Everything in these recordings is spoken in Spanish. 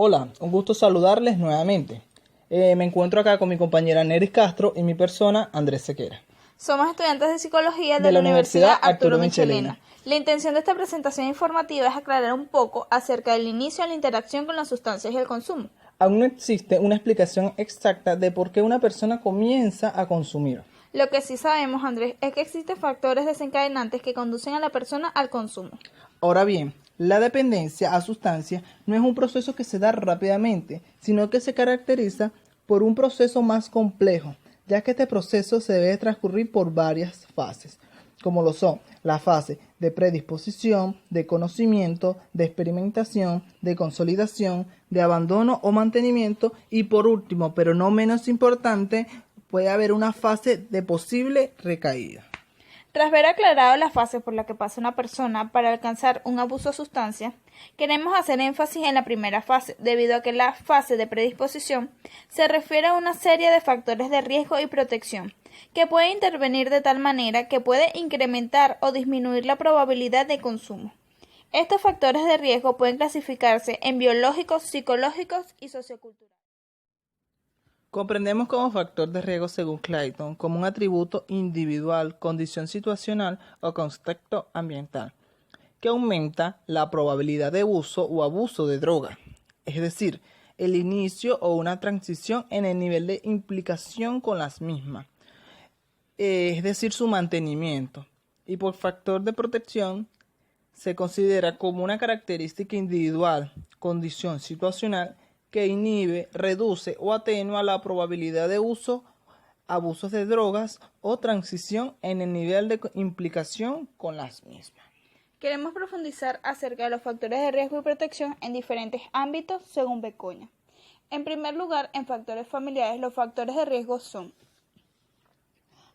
Hola, un gusto saludarles nuevamente. Me encuentro acá con mi compañera Neris Castro y mi persona Andrés Sequera. Somos estudiantes de Psicología De la la Universidad Universidad Arturo Arturo Michelena. Michelena. La intención de esta presentación informativa es aclarar un poco acerca del inicio de la interacción con las sustancias y el consumo. Aún no existe una explicación exacta de por qué una persona comienza a consumir. Lo que sí sabemos, Andrés, es que existen factores desencadenantes que conducen a la persona al consumo. Ahora bien, la dependencia a sustancias no es un proceso que se da rápidamente, sino que se caracteriza por un proceso más complejo, ya que este proceso se debe transcurrir por varias fases, como lo son la fase de predisposición, de conocimiento, de experimentación, de consolidación, de abandono o mantenimiento y por último, pero no menos importante, puede haber una fase de posible recaída. Tras ver aclarado la fase por la que pasa una persona para alcanzar un abuso de sustancia, queremos hacer énfasis en la primera fase, debido a que la fase de predisposición se refiere a una serie de factores de riesgo y protección, que puede intervenir de tal manera que puede incrementar o disminuir la probabilidad de consumo. Estos factores de riesgo pueden clasificarse en biológicos, psicológicos y socioculturales. Comprendemos como factor de riesgo según Clayton como un atributo individual, condición situacional o contexto ambiental que aumenta la probabilidad de uso o abuso de droga, es decir, el inicio o una transición en el nivel de implicación con las mismas, es decir, su mantenimiento. Y por factor de protección se considera como una característica individual, condición situacional que inhibe, reduce o atenúa la probabilidad de uso, abusos de drogas o transición en el nivel de implicación con las mismas. Queremos profundizar acerca de los factores de riesgo y protección en diferentes ámbitos según Becoña. En primer lugar, en factores familiares, los factores de riesgo son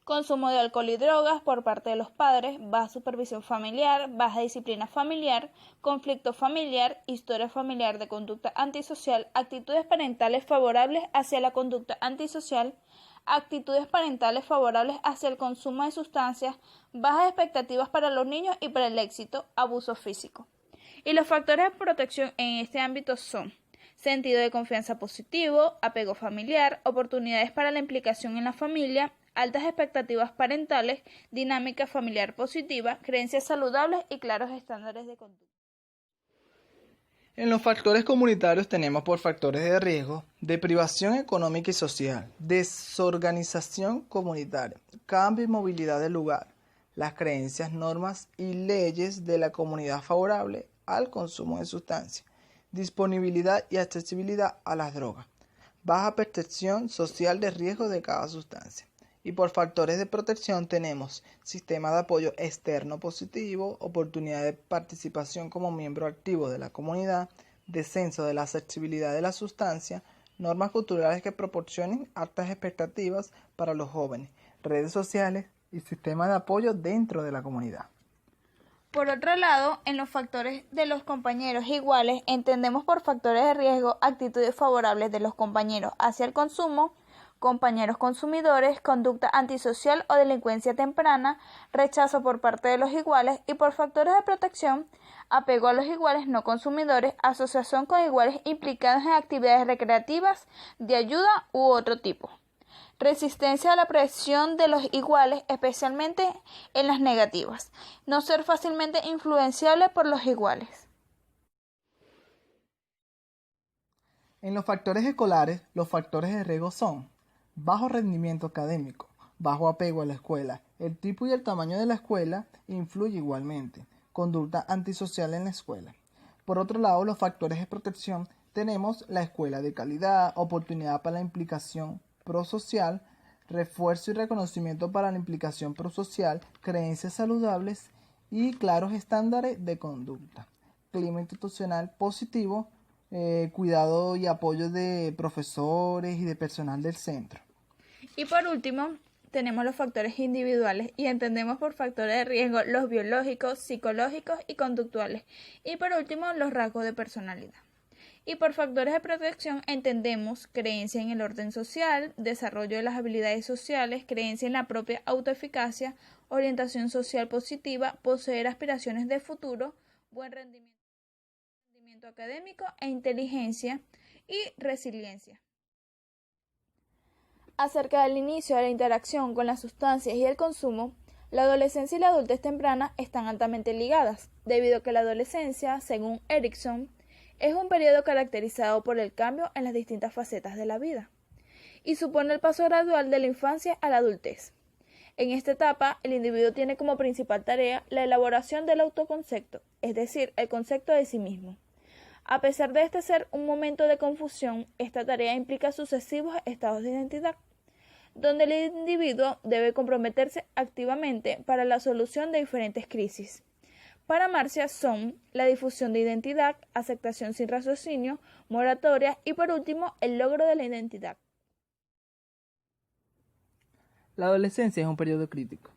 consumo de alcohol y drogas por parte de los padres, baja supervisión familiar, baja disciplina familiar, conflicto familiar, historia familiar de conducta antisocial, actitudes parentales favorables hacia la conducta antisocial, actitudes parentales favorables hacia el consumo de sustancias, bajas expectativas para los niños y para el éxito, abuso físico. Y los factores de protección en este ámbito son sentido de confianza positivo, apego familiar, oportunidades para la implicación en la familia, altas expectativas parentales, dinámica familiar positiva, creencias saludables y claros estándares de conducta. En los factores comunitarios tenemos por factores de riesgo deprivación económica y social, desorganización comunitaria, cambio y movilidad del lugar, las creencias, normas y leyes de la comunidad favorable al consumo de sustancias, disponibilidad y accesibilidad a las drogas, baja percepción social de riesgo de cada sustancia. Y por factores de protección tenemos sistema de apoyo externo positivo, oportunidad de participación como miembro activo de la comunidad, descenso de la accesibilidad de la sustancia, normas culturales que proporcionen altas expectativas para los jóvenes, redes sociales y sistema de apoyo dentro de la comunidad. Por otro lado, en los factores de los compañeros iguales, entendemos por factores de riesgo actitudes favorables de los compañeros hacia el consumo, compañeros consumidores, conducta antisocial o delincuencia temprana, rechazo por parte de los iguales y por factores de protección, apego a los iguales no consumidores, asociación con iguales implicados en actividades recreativas, de ayuda u otro tipo. Resistencia a la presión de los iguales, especialmente en las negativas. No ser fácilmente influenciable por los iguales. En los factores escolares, los factores de riesgo son bajo rendimiento académico, bajo apego a la escuela. El tipo y el tamaño de la escuela influye igualmente. Conducta antisocial en la escuela. Por otro lado, los factores de protección tenemos la escuela de calidad, oportunidad para la implicación prosocial, refuerzo y reconocimiento para la implicación prosocial, creencias saludables y claros estándares de conducta. Clima institucional positivo, cuidado y apoyo de profesores y de personal del centro. Y por último, tenemos los factores individuales y entendemos por factores de riesgo los biológicos, psicológicos y conductuales. Y por último, los rasgos de personalidad. Y por factores de protección entendemos creencia en el orden social, desarrollo de las habilidades sociales, creencia en la propia autoeficacia, orientación social positiva, poseer aspiraciones de futuro, buen rendimiento rendimiento académico e inteligencia y resiliencia. Acerca del inicio de la interacción con las sustancias y el consumo, la adolescencia y la adultez temprana están altamente ligadas, debido a que la adolescencia, según Erikson, es un periodo caracterizado por el cambio en las distintas facetas de la vida y supone el paso gradual de la infancia a la adultez. En esta etapa, el individuo tiene como principal tarea la elaboración del autoconcepto, es decir, el concepto de sí mismo. A pesar de este ser un momento de confusión, esta tarea implica sucesivos estados de identidad, donde el individuo debe comprometerse activamente para la solución de diferentes crisis. Para Marcia son la difusión de identidad, aceptación sin raciocinio, moratoria y por último el logro de la identidad. La adolescencia es un periodo crítico,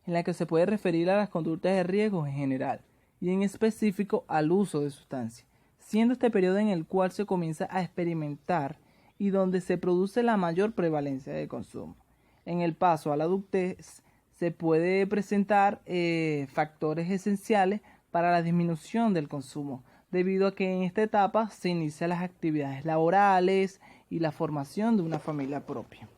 en la que se puede referir a las conductas de riesgo en general y en específico al uso de sustancias, siendo este periodo en el cual se comienza a experimentar y donde se produce la mayor prevalencia de consumo. En el paso a la adultez se puede presentar factores esenciales para la disminución del consumo, debido a que en esta etapa se inician las actividades laborales y la formación de una familia propia.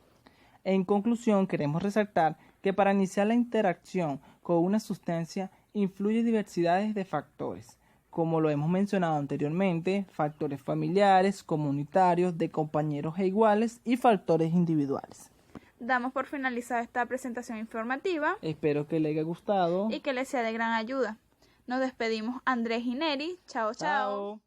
En conclusión, queremos resaltar que para iniciar la interacción con una sustancia influye diversidades de factores, como lo hemos mencionado anteriormente, factores familiares, comunitarios, de compañeros e iguales y factores individuales. Damos por finalizada esta presentación informativa. Espero que les haya gustado Y que les sea de gran ayuda. Nos despedimos, Andrés y Neri. Chao, chao.